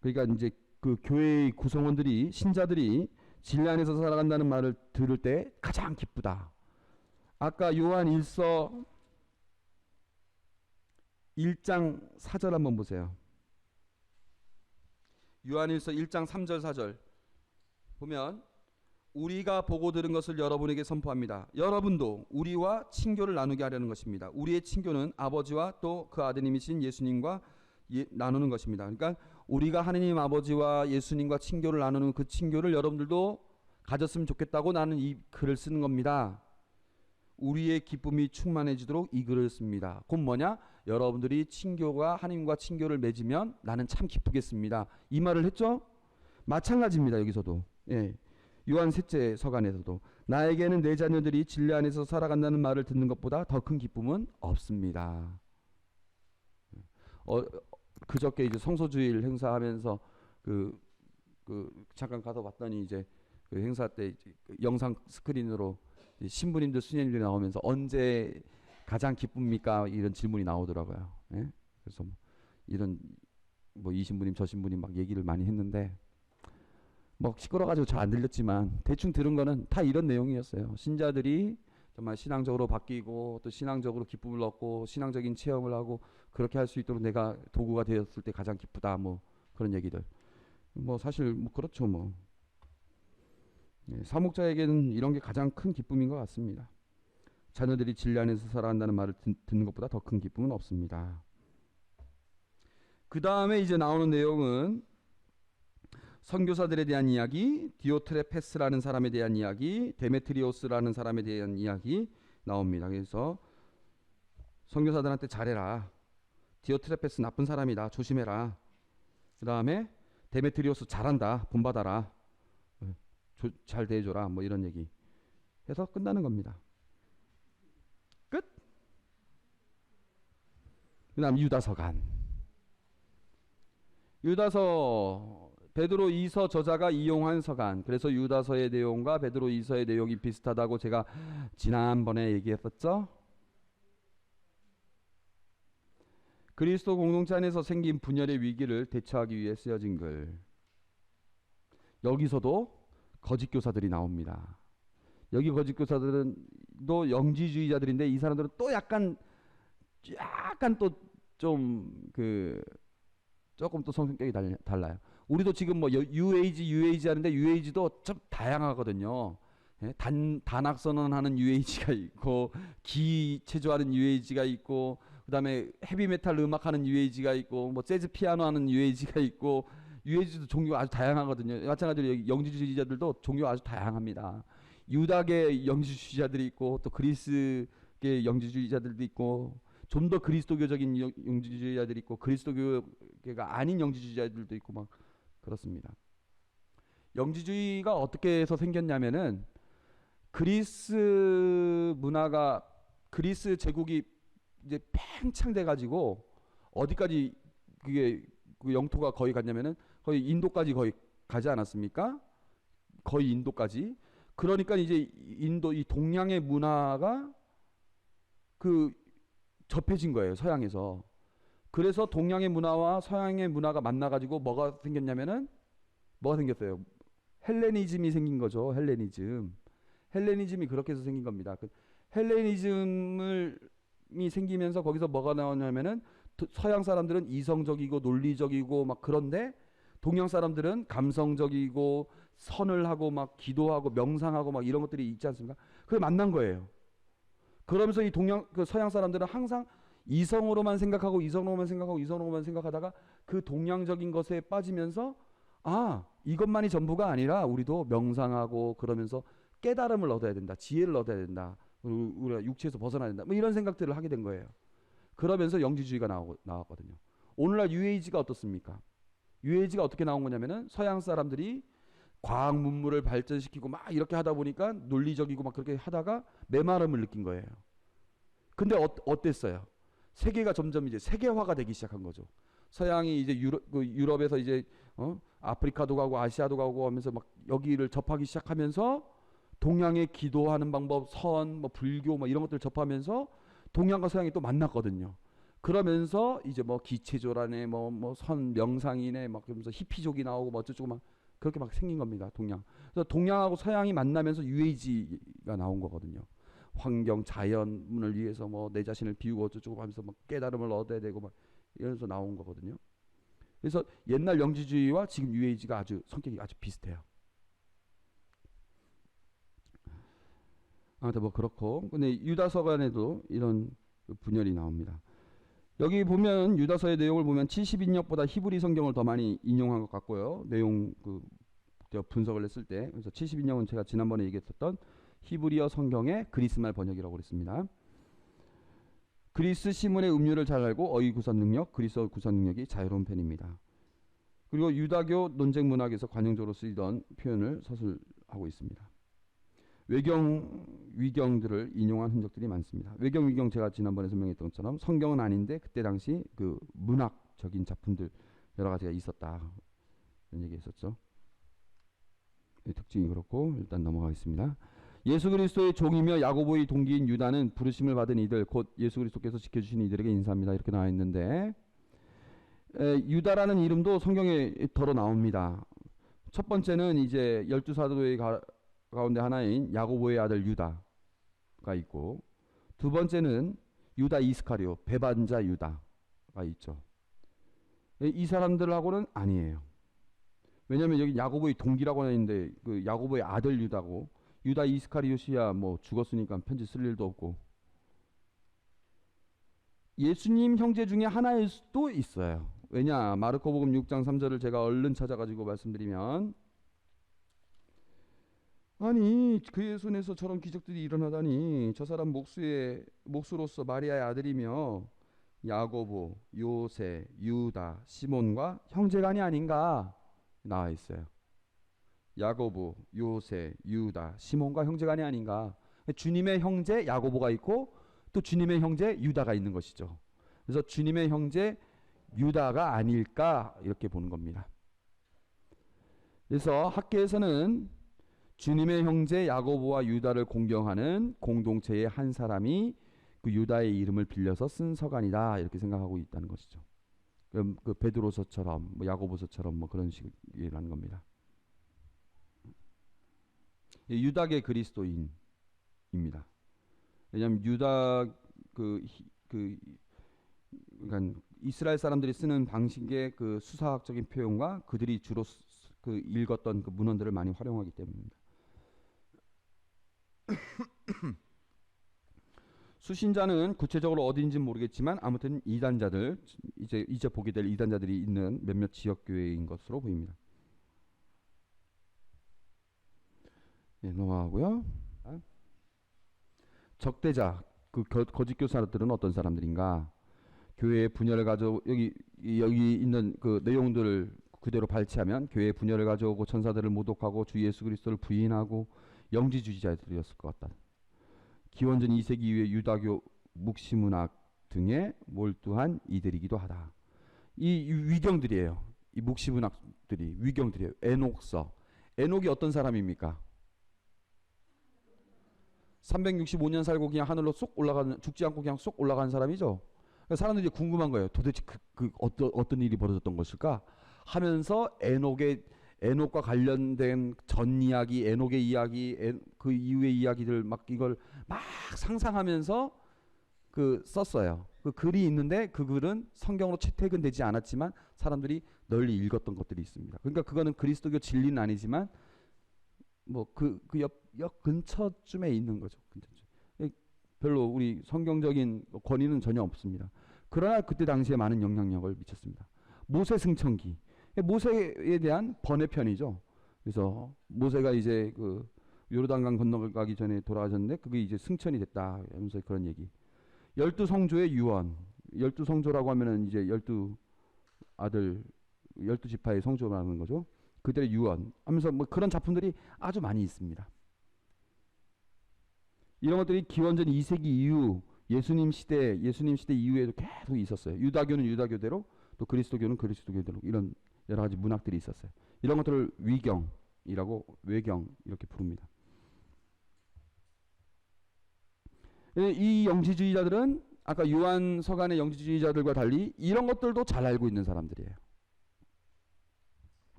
그러니까 이제 그 교회의 구성원들이 신자들이 진리 안에서 살아간다는 말을 들을 때 가장 기쁘다. 아까 요한 1서 1장 4절 한번 보세요. 요한 1서 1장 3절 4절 보면 우리가 보고 들은 것을 여러분에게 선포합니다. 여러분도 우리와 친교를 나누게 하려는 것입니다. 우리의 친교는 아버지와 또 그 아드님이신 예수님과 나누는 것입니다. 그러니까 우리가 하느님 아버지와 예수님과 친교를 나누는 그 친교를 여러분들도 가졌으면 좋겠다고 나는 이 글을 쓰는 겁니다. 우리의 기쁨이 충만해지도록 이 글을 씁니다. 곧 뭐냐? 여러분들이 친교가 하나님과 친교를 맺으면 나는 참 기쁘겠습니다. 이 말을 했죠? 마찬가지입니다. 여기서도. 요한 셋째 서간에서도 나에게는 내 자녀들이 진리 안에서 살아간다는 말을 듣는 것보다 더 큰 기쁨은 없습니다. 그저께 이제 성소주일 행사하면서 잠깐 가서 봤더니 이제 그 행사 때 이제 영상 스크린으로 신부님들 수녀님들이 나오면서 언제 가장 기쁩니까? 이런 질문이 나오더라고요. 그래서 이런 이 신부님 저 신부님 막 얘기를 많이 했는데 뭐 시끄러가지고 잘 안 들렸지만 대충 들은 거는 다 이런 내용이었어요. 신자들이 정말 신앙적으로 바뀌고 또 신앙적으로 기쁨을 얻고 신앙적인 체험을 하고 그렇게 할 수 있도록 내가 도구가 되었을 때 가장 기쁘다, 뭐 그런 얘기들. 뭐 사실 뭐 그렇죠 뭐. 사목자에게는 이런 게 가장 큰 기쁨인 것 같습니다. 자녀들이 진리 안에서 살아간다는 말을 듣는 것보다 더 큰 기쁨은 없습니다. 그 다음에 이제 나오는 내용은 선교사들에 대한 이야기, 디오트레페스라는 사람에 대한 이야기, 데메트리오스라는 사람에 대한 이야기 나옵니다. 그래서 선교사들한테 잘해라. 디오트레페스 나쁜 사람이다. 조심해라. 그 다음에 데메트리오스 잘한다. 본받아라. 잘 대해줘라. 뭐 이런 얘기 해서 끝나는 겁니다. 끝. 그 다음 유다서간. 유다서 베드로 2서 저자가 이용한 서간. 그래서 유다서의 내용과 베드로 2서의 내용이 비슷하다고 제가 지난번에 얘기했었죠. 그리스도 공동체 안에서 생긴 분열의 위기를 대처하기 위해 쓰여진 글. 여기서도 거짓 교사들이 나옵니다. 여기 거짓 교사들은 또 영지주의자들인데 이 사람들은 또 약간 또 좀 조금 또 성격이 달라요. 우리도 지금 뭐 UAG 하는데 UAG도 좀 다양하거든요. 예? 단악선언하는 UAG가 있고 기체조하는 UAG가 있고 그다음에 헤비메탈 음악하는 UAG가 있고 뭐 재즈 피아노 하는 UAG가 있고 UAG도 종류가 아주 다양하거든요. 마찬가지로 여기 영지주의자들도 종류가 아주 다양합니다. 유다계 영지주의자들이 있고 또 그리스계 영지주의자들도 있고 좀 더 그리스도교적인 영지주의자들이 있고 그리스도교가 아닌 영지주의자들도 있고 막 그렇습니다. 영지주의가 어떻게 해서 생겼냐면은 그리스 문화가 그리스 제국이 이제 팽창돼 가지고 어디까지 그게 그 영토가 거의 갔냐면은 거의 인도까지 거의 가지 않았습니까? 거의 인도까지. 그러니까 이제 인도 이 동양의 문화가 접해진 거예요, 서양에서. 그래서 동양의 문화와 서양의 문화가 만나가지고 뭐가 생겼냐면은 뭐가 생겼어요? 헬레니즘이 생긴 거죠. 헬레니즘이 그렇게 해서 생긴 겁니다. 헬레니즘이 생기면서 거기서 뭐가 나오냐면은 서양 사람들은 이성적이고 논리적이고 막 그런데 동양 사람들은 감성적이고 선을 하고 막 기도하고 명상하고 막 이런 것들이 있지 않습니까? 그게 만난 거예요. 그러면서 이 서양 사람들은 항상 이성으로만 생각하다가 그 동양적인 것에 빠지면서 이것만이 전부가 아니라 우리도 명상하고 그러면서 깨달음을 얻어야 된다. 지혜를 얻어야 된다. 우리가 육체에서 벗어나야 된다. 뭐 이런 생각들을 하게 된 거예요. 그러면서 영지주의가 나왔거든요. 오늘날 UAG가 어떻습니까? UAG가 어떻게 나온 거냐면은 서양 사람들이 과학 문물을 발전시키고 막 이렇게 하다 보니까 논리적이고 막 그렇게 하다가 메마름을 느낀 거예요. 근데 어땠어요? 세계가 점점 이제 세계화가 되기 시작한 거죠. 서양이 이제 유럽에서 이제 아프리카도 가고 아시아도 가고 하면서 막 여기를 접하기 시작하면서 동양의 기도하는 방법, 뭐 불교 뭐 이런 것들을 접하면서 동양과 서양이 또 만났거든요. 그러면서 이제 뭐 기체조라네, 뭐 선 명상이네, 막 그러면서 히피족이 나오고 뭐 어쩌고 막 그렇게 막 생긴 겁니다. 동양. 그래서 동양하고 서양이 만나면서 UAG가 나온 거거든요. 환경, 자연을 위해서 뭐 내 자신을 비우고 어쩌고 하면서 막 깨달음을 얻어야 되고 막 이러면서 나온 거거든요. 그래서 옛날 영지주의와 지금 UAG가 아주 성격이 아주 비슷해요. 아무튼 뭐 그렇고, 근데 유다서간에도 이런 분열이 나옵니다. 여기 보면 유다서의 내용을 보면 70인역보다 히브리 성경을 더 많이 인용한 것 같고요. 내용 분석을 했을 때. 그래서 70인역은 제가 지난번에 얘기했었던 히브리어 성경의 그리스말 번역이라고 그랬습니다. 그리스 시문의 음률을 잘 알고 어휘 구사 능력, 그리스어 구사 능력이 자유로운 편입니다. 그리고 유다교 논쟁 문학에서 관용적으로 쓰이던 표현을 서술하고 있습니다. 외경 위경들을 인용한 흔적들이 많습니다. 외경 위경 제가 지난번에 설명했던 것처럼 성경은 아닌데 그때 당시 그 문학적인 작품들 여러 가지가 있었다 이런 얘기했었죠. 특징이 그렇고 일단 넘어가겠습니다. 예수 그리스도의 종이며 야고보의 동기인 유다는 부르심을 받은 이들 곧 예수 그리스도께서 지켜주신 이들에게 인사합니다. 이렇게 나와 있는데 유다라는 이름도 성경에 더러 나옵니다. 첫 번째는 이제 12사도의 가운데 하나인 야고보의 아들 유다가 있고, 두 번째는 유다 이스카리오, 배반자 유다가 있죠. 이 사람들하고는 아니에요. 왜냐하면 여기 야고보의 동기라고 하는데 그 야고보의 아들 유다고, 유다 이스카리오시야 뭐 죽었으니까 편지 쓸 일도 없고, 예수님 형제 중에 하나일 수도 있어요. 왜냐, 마르코복음 6장 3절을 제가 얼른 찾아가지고 말씀드리면, 아니 그의 손에서 저런 기적들이 일어나다니 저 사람 목수로서 마리아의 아들이며 야고보, 요세, 유다, 시몬과 형제간이 아닌가 나와 있어요. 야고보, 요세, 유다, 시몬과 형제간이 아닌가. 주님의 형제 야고보가 있고 또 주님의 형제 유다가 있는 것이죠. 그래서 주님의 형제 유다가 아닐까 이렇게 보는 겁니다. 그래서 학계에서는 주님의 형제 야고보와 유다를 공경하는 공동체의 한 사람이 그 유다의 이름을 빌려서 쓴 서간이다 이렇게 생각하고 있다는 것이죠. 그 베드로서처럼 뭐 야고보서처럼 뭐 그런 식이라는 겁니다. 유다계 그리스도인입니다. 왜냐하면 유다 그러니까 이스라엘 사람들이 쓰는 방식의 그 수사학적인 표현과 그들이 주로 그 읽었던 그 문헌들을 많이 활용하기 때문입니다. 수신자는 구체적으로 어디인지는 모르겠지만 아무튼 이단자들, 이제 보게 될 이단자들이 있는 몇몇 지역 교회인 것으로 보입니다. 네, 넘어가고요. 적대자, 그 거짓 교사들은 어떤 사람들인가? 교회의 분열을 가져 여기 있는 그 내용들을 그대로 발췌하면 교회의 분열을 가져오고 천사들을 모독하고 주 예수 그리스도를 부인하고 영지주의자들이었을 것 같다. 기원전 2세기 이후에 유다교 묵시문학 등에 몰두한 이들이기도 하다. 이 위경들이에요. 이 묵시문학들이 위경들이에요. 에녹서. 에녹이 어떤 사람입니까? 365년 살고 그냥 하늘로 쏙 올라가는, 죽지 않고 그냥 쏙 올라가는 사람이죠. 사람들이 궁금한 거예요. 도대체 어떤 일이 벌어졌던 것일까 하면서 에녹과 관련된 전 이야기, 에녹의 이야기, 그 이후의 이야기들 막 이걸 막 상상하면서 그 썼어요. 그 글이 있는데 그 글은 성경으로 채택은 되지 않았지만 사람들이 널리 읽었던 것들이 있습니다. 그러니까 그거는 그리스도교 진리는 아니지만 뭐 그 옆 근처쯤에 있는 거죠. 별로 우리 성경적인 권위는 전혀 없습니다. 그러나 그때 당시에 많은 영향력을 미쳤습니다. 모세 승천기, 모세에 대한 번외편이죠. 그래서 모세가 이제 그 요르단강 건너가기 전에 돌아가셨는데 그게 이제 승천이 됐다 하면서 그런 얘기. 12성조의 유언, 12성조라고 하면은 이제 12아들 12지파의 성조라는 거죠. 그들의 유언 하면서 뭐 그런 작품들이 아주 많이 있습니다. 이런 것들이 기원전 2세기 이후 예수님 시대 이후에도 계속 있었어요. 유다교는 유다교대로 또 그리스도교는 그리스도교대로 이런 여러 가지 문학들이 있었어요. 이런 것들을 위경이라고 외경 이렇게 부릅니다. 이 영지주의자들은 아까 요한 서간의 영지주의자들과 달리 이런 것들도 잘 알고 있는 사람들이에요.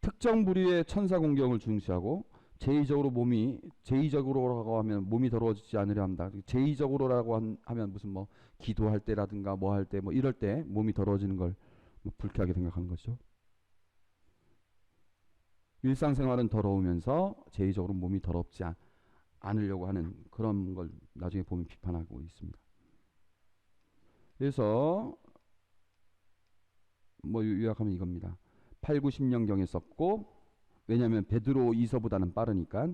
특정 부류의 천사 공경을 중시하고 제의적으로라고 하면 몸이 더러워지지 않으려 합니다. 제의적으로라고 하면 무슨 뭐 기도할 때라든가 뭐 할 때 뭐 이럴 때 몸이 더러워지는 걸 뭐 불쾌하게 생각하는 거죠. 일상생활은 더러우면서 제의적으로 몸이 더럽지 않으려고 하는 그런 걸 나중에 보면 비판하고 있습니다. 그래서 뭐 요약하면 이겁니다. 8, 90년경에 썼고, 왜냐하면 베드로 이서보다는 빠르니까.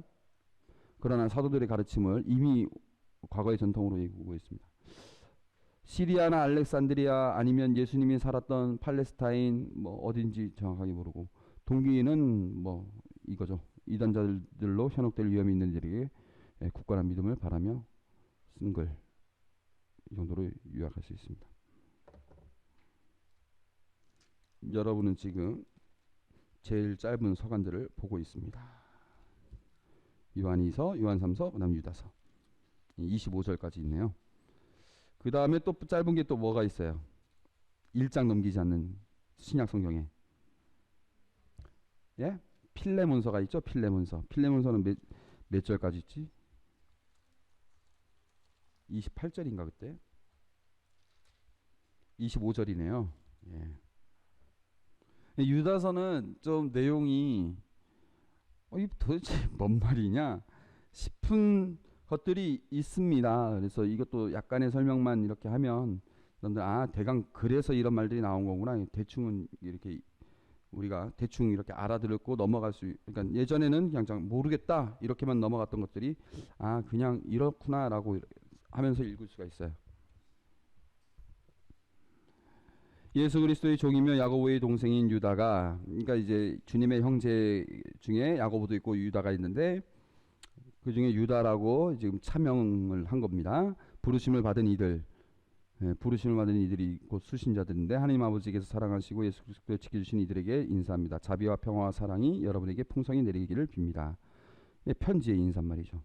그러나 사도들의 가르침을 이미 과거의 전통으로 얘기하고 있습니다. 시리아나 알렉산드리아 아니면 예수님이 살았던 팔레스타인 뭐 어딘지 정확하게 모르고, 동기는 뭐 이거죠. 이단자들로 현혹될 위험이 있는 이들에게 굳건한 믿음을 바라며 쓴 글, 이 정도로 요약할 수 있습니다. 여러분은 지금 제일 짧은 서간들을 보고 있습니다. 요한2서, 요한3서, 그다음 유다서 25절까지 있네요. 그 다음에 또 짧은 게 또 뭐가 있어요? 1장 넘기지 않는 신약 성경에 예? 필레몬서가 있죠. 필레몬서. 필레몬서는 몇 절까지 있지? 28절인가 그때? 25절이네요. 예. 유다서는 좀 내용이 이 도대체 뭔 말이냐 싶은 것들이 있습니다. 그래서 이것도 약간의 설명만 이렇게 하면 여러분들 대강 그래서 이런 말들이 나온 거구나. 대충은 이렇게 우리가 대충 이렇게 알아들었고 넘어갈 수, 그러니까 예전에는 그냥 모르겠다 이렇게만 넘어갔던 것들이 그냥 이렇구나라고 하면서 읽을 수가 있어요. 예수 그리스도의 종이며 야고보의 동생인 유다가, 그러니까 이제 주님의 형제 중에 야고보도 있고 유다가 있는데 그 중에 유다라고 지금 차명을 한 겁니다. 부르심을 받은 이들, 부르심을 받은 이들이 곧 수신자들인데 하나님 아버지께서 사랑하시고 예수 그리스도를 지켜주신 이들에게 인사합니다. 자비와 평화와 사랑이 여러분에게 풍성히 내리기를 빕니다. 편지의 인사말이죠.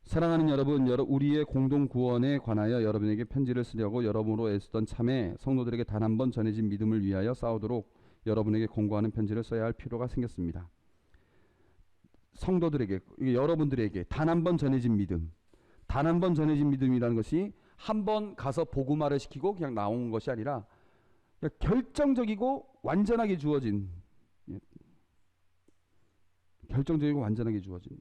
사랑하는 여러분, 우리의 공동 구원에 관하여 여러분에게 편지를 쓰려고 여러분으로 애쓰던 참에 성도들에게 단 한 번 전해진 믿음을 위하여 싸우도록 여러분에게 공고하는 편지를 써야 할 필요가 생겼습니다. 성도들에게, 여러분들에게 단 한 번 전해진 믿음, 단 한 번 전해진 믿음이라는 것이 한 번 가서 복음화를 시키고 그냥 나온 것이 아니라 결정적이고 완전하게 주어진, 결정적이고 완전하게 주어진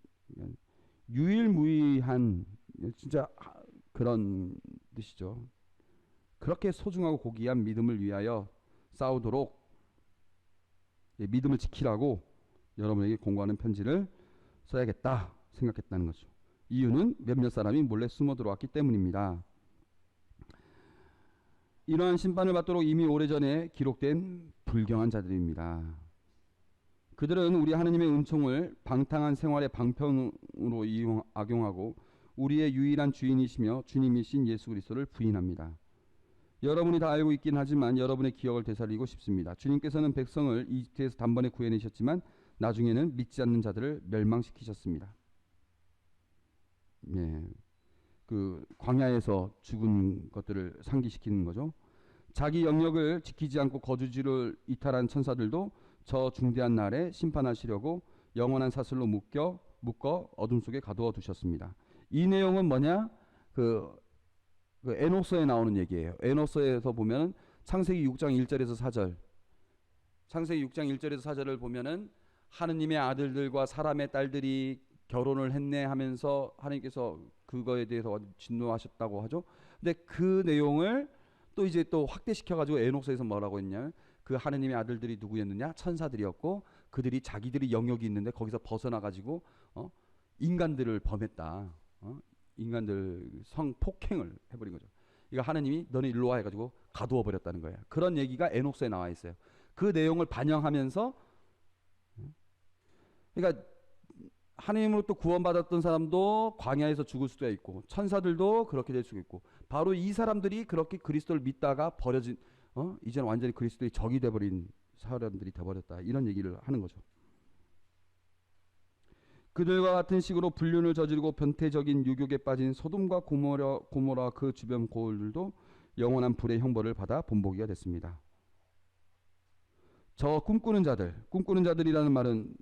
유일무이한 진짜 그런 뜻이죠. 그렇게 소중하고 고귀한 믿음을 위하여 싸우도록 믿음을 지키라고 여러분에게 공고하는 편지를 써야겠다 생각했다는 거죠. 이유는 몇몇 사람이 몰래 숨어 들어왔기 때문입니다. 이러한 심판을 받도록 이미 오래전에 기록된 불경한 자들입니다. 그들은 우리 하느님의 은총을 방탕한 생활의 방편으로 악용하고 우리의 유일한 주인이시며 주님이신 예수 그리스도를 부인합니다. 여러분이 다 알고 있긴 하지만 여러분의 기억을 되살리고 싶습니다. 주님께서는 백성을 이집트에서 단번에 구해내셨지만 나중에는 믿지 않는 자들을 멸망시키셨습니다. 그 광야에서 죽은 것들을 상기시키는 거죠. 자기 영역을 지키지 않고 거주지를 이탈한 천사들도 저 중대한 날에 심판하시려고 영원한 사슬로 묶어 어둠 속에 가두어 두셨습니다. 이 내용은 뭐냐? 그 에노서에 나오는 얘기예요. 에노서에서 보면 창세기 6장 1절에서 4절, 창세기 6장 1절에서 4절을 보면은 하느님의 아들들과 사람의 딸들이 결혼을 했네 하면서 하나님께서 그거에 대해서 진노하셨다고 하죠. 근데 그 내용을 또 이제 또 확대시켜 가지고 에녹서에서 뭐라고 했냐? 그 하느님의 아들들이 누구였느냐? 천사들이었고 그들이 자기들이 영역이 있는데 거기서 벗어나 가지고 인간들을 범했다. 인간들 성폭행을 해버린 거죠. 이거 하느님이 너네 일로 와 해가지고 가두어 버렸다는 거예요. 그런 얘기가 에녹서에 나와 있어요. 그 내용을 반영하면서, 그러니까 하느님으로부터 구원받았던 사람도 광야에서 죽을 수도 있고 천사들도 그렇게 될 수도 있고, 바로 이 사람들이 그렇게 그리스도를 믿다가 버려진 이제는 완전히 그리스도의 적이 돼버린 사람들이 돼버렸다, 이런 얘기를 하는 거죠. 그들과 같은 식으로 불륜을 저지르고 변태적인 유욕에 빠진 소돔과 고모라 그 주변 고을들도 영원한 불의 형벌을 받아 본보기가 됐습니다. 저 꿈꾸는 자들이라는 말은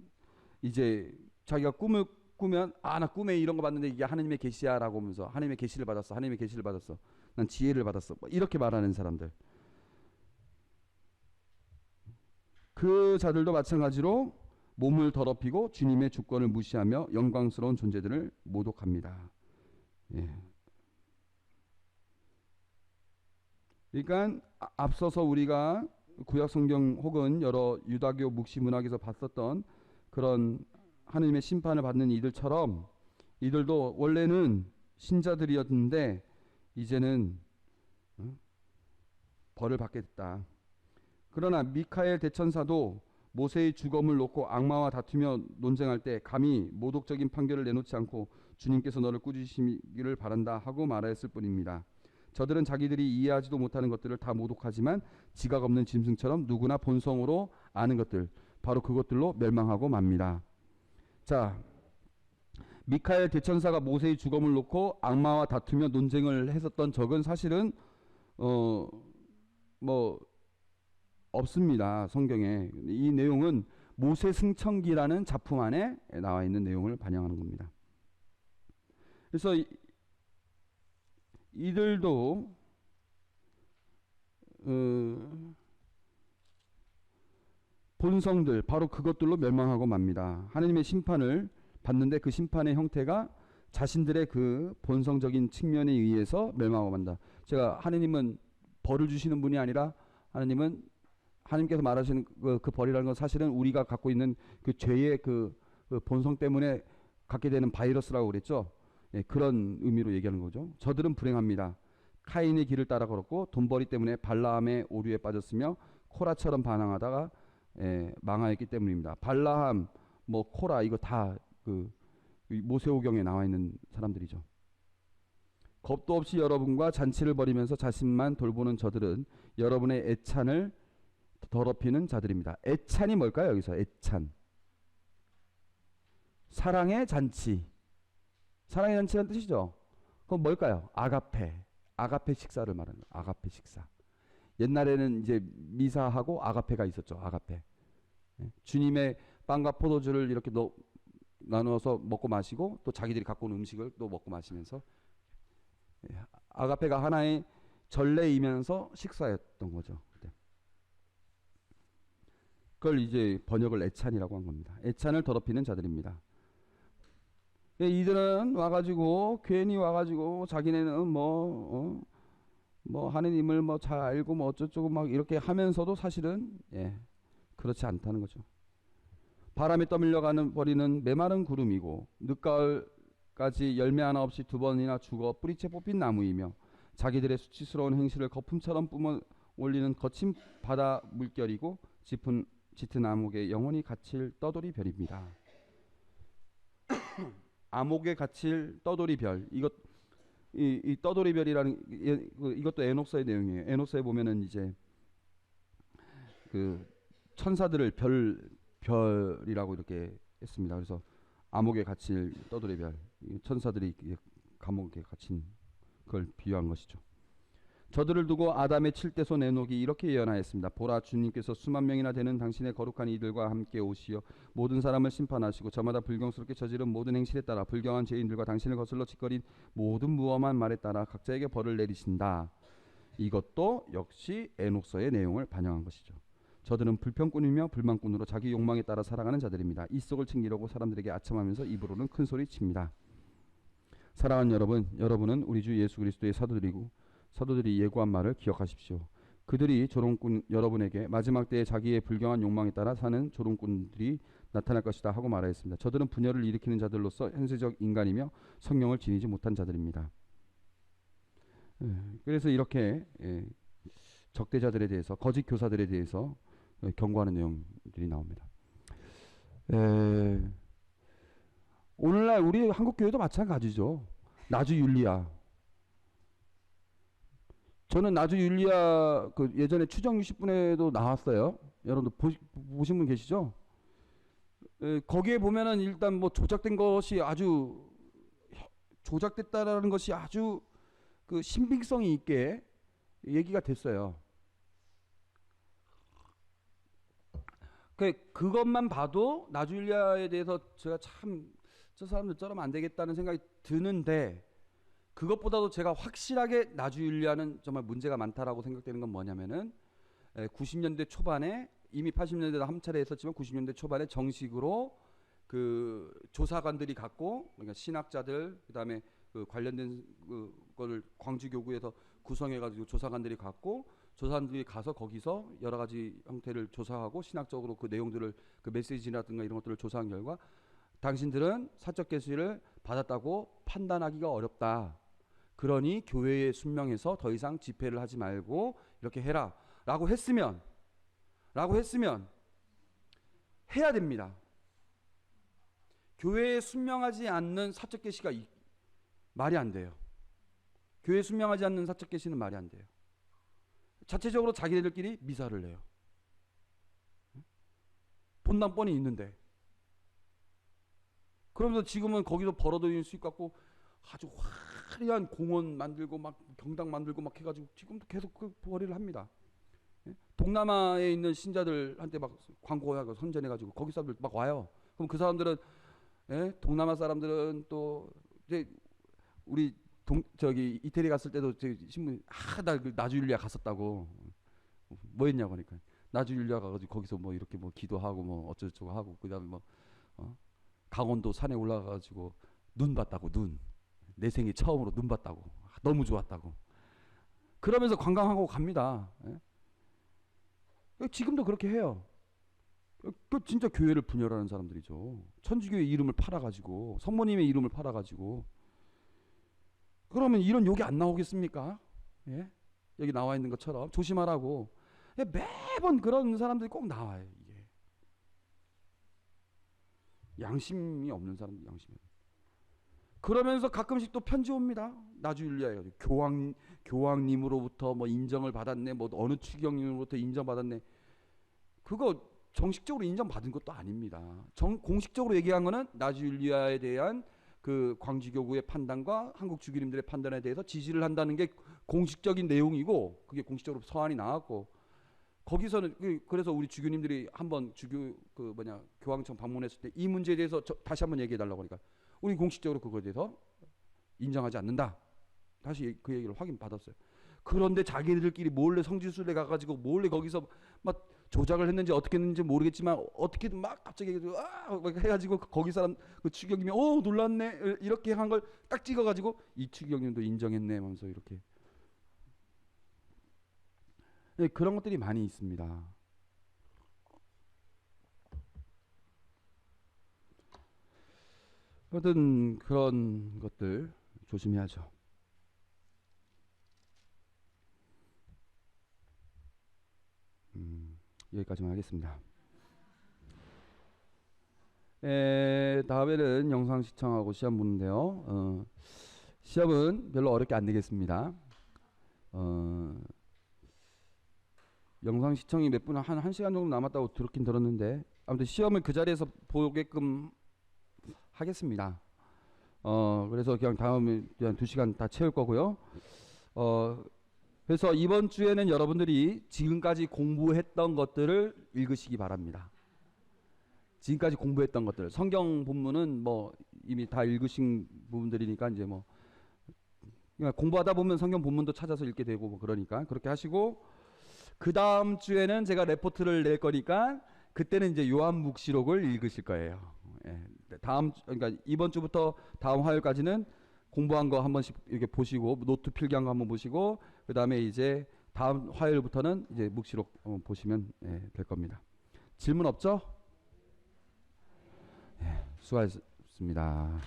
이제 자기가 꿈을 꾸면 나 꿈에 이런 거 봤는데 이게 하나님의 계시야라고 하면서 하나님의 계시를 받았어, 하나님의 계시를 받았어, 난 지혜를 받았어, 이렇게 말하는 사람들, 그 자들도 마찬가지로 몸을 더럽히고 주님의 주권을 무시하며 영광스러운 존재들을 모독합니다. 그러니까 앞서서 우리가 구약성경 혹은 여러 유다교 묵시 문학에서 봤었던 그런 하느님의 심판을 받는 이들처럼 이들도 원래는 신자들이었는데 이제는 벌을 받게 됐다. 그러나 미카엘 대천사도 모세의 주검을 놓고 악마와 다투며 논쟁할 때 감히 모독적인 판결을 내놓지 않고 주님께서 너를 꾸짖으시기를 바란다 하고 말하였을 뿐입니다. 저들은 자기들이 이해하지도 못하는 것들을 다 모독하지만 지각 없는 짐승처럼 누구나 본성으로 아는 것들, 바로 그것들로 멸망하고 맙니다. 자, 미카엘 대천사가 모세의 주검을 놓고 악마와 다투며 논쟁을 했었던 적은 사실은 없습니다. 성경에. 이 내용은 모세 승천기라는 작품 안에 나와 있는 내용을 반영하는 겁니다. 그래서 이들도 본성들 바로 그것들로 멸망하고 맙니다. 하나님의 심판을 받는데 그 심판의 형태가 자신들의 그 본성적인 측면에 의해서 멸망하고 만다. 제가 하나님은 벌을 주시는 분이 아니라 하나님께서 말하시는 그 벌이라는 건 사실은 우리가 갖고 있는 그 죄의 그 본성 때문에 갖게 되는 바이러스라고 그랬죠. 예, 그런 의미로 얘기하는 거죠. 저들은 불행합니다. 카인의 길을 따라 걸었고 돈벌이 때문에 발라함의 오류에 빠졌으며 코라처럼 반항하다가 망하였기 때문입니다. 발라함, 뭐 코라 이거 다 그 모세오경에 나와 있는 사람들이죠. 겁도 없이 여러분과 잔치를 벌이면서 자신만 돌보는 저들은 여러분의 애찬을 더럽히는 자들입니다. 애찬이 뭘까요? 여기서 애찬. 사랑의 잔치. 사랑의 잔치라는 뜻이죠. 그건 뭘까요? 아가페. 아가페 식사를 말하는 거예요. 아가페 식사. 옛날에는 이제 미사하고 아가페가 있었죠. 아가페. 주님의 빵과 포도주를 이렇게 나누어서 먹고 마시고 또 자기들이 갖고 온 음식을 또 먹고 마시면서 아가페가 하나의 전례이면서 식사였던 거죠. 그걸 이제 번역을 애찬이라고 한 겁니다. 애찬을 더럽히는 자들입니다. 이들은 와가지고 괜히 와가지고 자기네는 뭐 하느님을 뭐 잘 알고 뭐 어쩌고 막 이렇게 하면서도 사실은 그렇지 않다는 거죠. 바람에 떠밀려 버리는 메마른 구름이고 늦가을까지 열매 하나 없이 2번이나 죽어 뿌리채 뽑힌 나무이며 자기들의 수치스러운 행실을 거품처럼 뿜어 올리는 거친 바다 물결이고 짙은 암흑에 영원히 갇힐 떠돌이 별입니다. 암흑에 갇힐 떠돌이 별. 이 떠돌이 별이라는 이것도 에녹서의 내용이에요. 에녹서에 보면은 이제 그 천사들을 별이라고 이렇게 했습니다. 그래서 암흑에 갇힐 떠돌이 별. 천사들이 감옥에 갇힌 그걸 비유한 것이죠. 저들을 두고 아담의 칠대손 에녹이 이렇게 예언하였습니다. 보라, 주님께서 수만 명이나 되는 당신의 거룩한 이들과 함께 오시어 모든 사람을 심판하시고 저마다 불경스럽게 저지른 모든 행실에 따라 불경한 죄인들과 당신을 거슬러 짓거린 모든 무엄한 말에 따라 각자에게 벌을 내리신다. 이것도 역시 에녹서의 내용을 반영한 것이죠. 저들은 불평꾼이며 불만꾼으로 자기 욕망에 따라 살아가는 자들입니다. 이 속을 챙기려고 사람들에게 아첨하면서 입으로는 큰 소리 칩니다. 사랑하는 여러분, 여러분은 우리 주 예수 그리스도의 사도들이 예고한 말을 기억하십시오. 그들이 조롱꾼 여러분에게 마지막 때에 자기의 불경한 욕망에 따라 사는 조롱꾼들이 나타날 것이다 하고 말하였습니다. 저들은 분열을 일으키는 자들로서 현세적 인간이며 성령을 지니지 못한 자들입니다. 그래서 이렇게 적대자들에 대해서 거짓 교사들에 대해서 경고하는 내용들이 나옵니다. 오늘날 우리 한국 교회도 마찬가지죠. 나주 율리아. 저는 나주 율리아 그 예전에 추정 60분에도 나왔어요. 여러분들 보신 분 계시죠? 거기에 보면은 일단 뭐 조작된 것이 아주 조작됐다라는 것이 아주 그 신빙성이 있게 얘기가 됐어요. 그것만 봐도 나주 율리아에 대해서 제가 참 저 사람들 저러면 안 되겠다는 생각이 드는데, 그것보다도 제가 확실하게 나주 율리아는 정말 문제가 많다라고 생각되는 건 뭐냐면은 90년대 초반에, 이미 80년대도 한 차례 했었지만 90년대 초반에 정식으로 그 조사관들이 갖고, 그러니까 신학자들 그다음에 그 관련된 그거를 광주교구에서 구성해가지고 조사관들이 갖고, 조사관들이 가서 거기서 여러 가지 형태를 조사하고 신학적으로 그 내용들을, 그 메시지라든가 이런 것들을 조사한 결과 당신들은 사적 계시를 받았다고 판단하기가 어렵다. 그러니 교회에 순명해서 더 이상 집회를 하지 말고 이렇게 해라 라고 했으면 해야 됩니다. 교회에 순명하지 않는 사적 계시가 말이 안 돼요. 교회에 순명하지 않는 사적 계시는 말이 안 돼요. 자체적으로 자기들끼리 미사를 해요. 본당 뻔히 있는데. 그러면서 지금은 거기서 벌어들이는 수익 갖고 아주 화려한 공원 만들고 막 경당 만들고 막 해가지고 지금도 계속 그 벌이를 합니다. 동남아에 있는 신자들한테 막 광고하고 선전해가지고 거기 사람들 막 와요. 그럼 그 사람들은 동남아 사람들은 또 이제 우리 저기 이태리 갔을 때도 저 신문 나그 나주율리아 갔었다고 뭐 했냐고 하니까 나주율리아 가가지고 거기서 뭐 이렇게 뭐 기도하고 뭐 어쩌고저쩌고 하고 그다음에 뭐 강원도 산에 올라가가지고 눈 봤다고 내 생애 처음으로 눈 봤다고 너무 좋았다고 그러면서 관광하고 갑니다. 지금도 그렇게 해요. 그 진짜 교회를 분열하는 사람들이죠. 천주교의 이름을 팔아가지고 성모님의 이름을 팔아가지고 그러면 이런 욕이 안 나오겠습니까? 예? 여기 나와 있는 것처럼 조심하라고 매번 그런 사람들이 꼭 나와요. 이게 양심이 없는 사람들 양심이. 그러면서 가끔씩 또 편지 옵니다. 나주율리아 해가지고 교황님으로부터 뭐 인정을 받았네, 뭐 어느 추경님으로부터 인정받았네. 그거 정식적으로 인정받은 것도 아닙니다. 공식적으로 얘기한 거는 나주율리아에 대한 그 광주교구의 판단과 한국 주교님들의 판단에 대해서 지지를 한다는 게 공식적인 내용이고 그게 공식적으로 서한이 나왔고 거기서는 그래서 우리 주교님들이 한번 교황청 방문했을 때 이 문제에 대해서 다시 한번 얘기해 달라고 하니까 우리 공식적으로 그거에 대해서 인정하지 않는다. 다시 그 얘기를 확인받았어요. 그런데 자기들끼리 몰래 성지순례 가가지고 몰래 거기서 막 조작을 했는지 어떻게 했는지 모르겠지만 어떻게든 막 갑자기 막 해가지고 거기 사람 그 추경님이 놀랐네 이렇게 한 걸 딱 찍어가지고 이 추경님도 인정했네 하면서 이렇게 그런 것들이 많이 있습니다. 하여튼 그런 것들 조심해야죠. 여기까지만 하겠습니다. 다음에는 영상 시청하고 시험 보는데요. 시험은 별로 어렵게 안 되겠습니다. 영상 시청이 몇 분 한 1시간 정도 남았다고 들었긴 들었는데 아무튼 시험을 그 자리에서 보게끔 하겠습니다. 그래서 그냥 다음에 그냥 2시간 다 채울 거고요. 그래서 이번 주에는 여러분들이 지금까지 공부했던 것들을 읽으시기 바랍니다. 지금까지 공부했던 것들, 성경 본문은 뭐 이미 다 읽으신 부분들이니까 이제 뭐 그냥 공부하다 보면 성경 본문도 찾아서 읽게 되고 뭐 그러니까 그렇게 하시고 그 다음 주에는 제가 레포트를 낼 거니까 그때는 이제 요한묵시록을 읽으실 거예요. 그러니까 이번 주부터 다음 화요일까지는 공부한 거 한 번씩 이렇게 보시고 노트 필기한 거 한번 보시고 그 다음에 이제 다음 화요일부터는 이제 묵시록 보시면 될 겁니다. 질문 없죠? 수고하셨습니다.